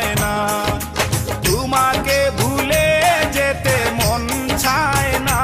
হয় না, তোমাকে ভুলে যেতে মন চায় না।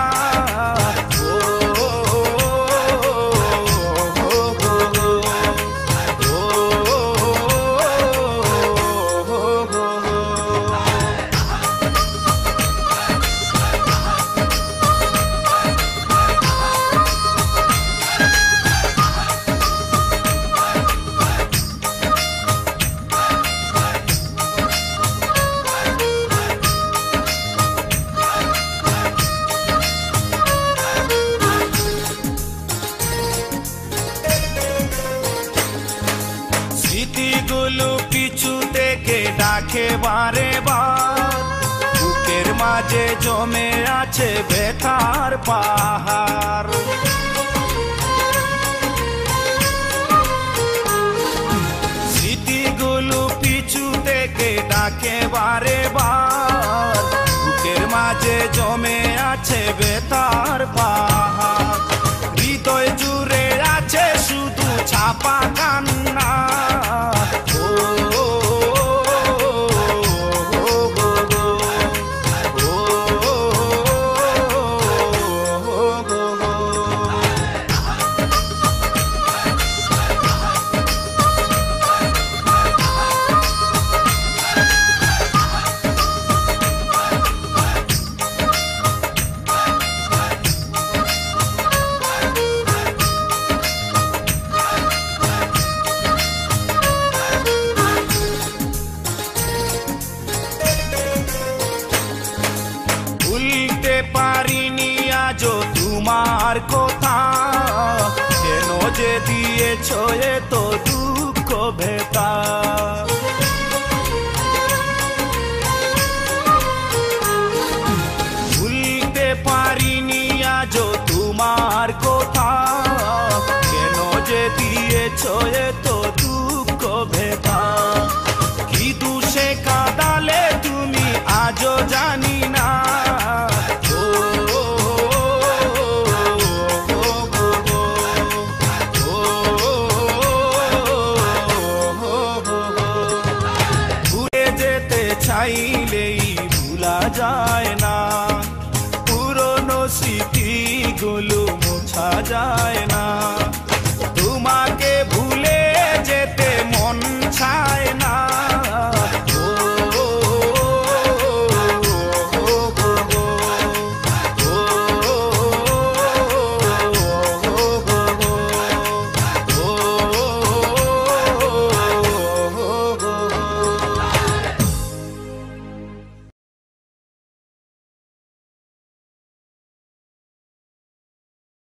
স্মৃতিগুলো পিছু থেকে ডাকে বারে বার, বুকের মাঝে জমে আছে ব্যথার পাহাড়। স্মৃতিগুলো পিছু থেকে ডাকে বারে বার, বুকের মাঝে জমে আছে ব্যথার পাহাড়। হৃদয় জুড়ে আছে শুধু ছাপা কান্না। ভুলতে পারিনি আজও তোমার কথা, কেন যে দিয়েছ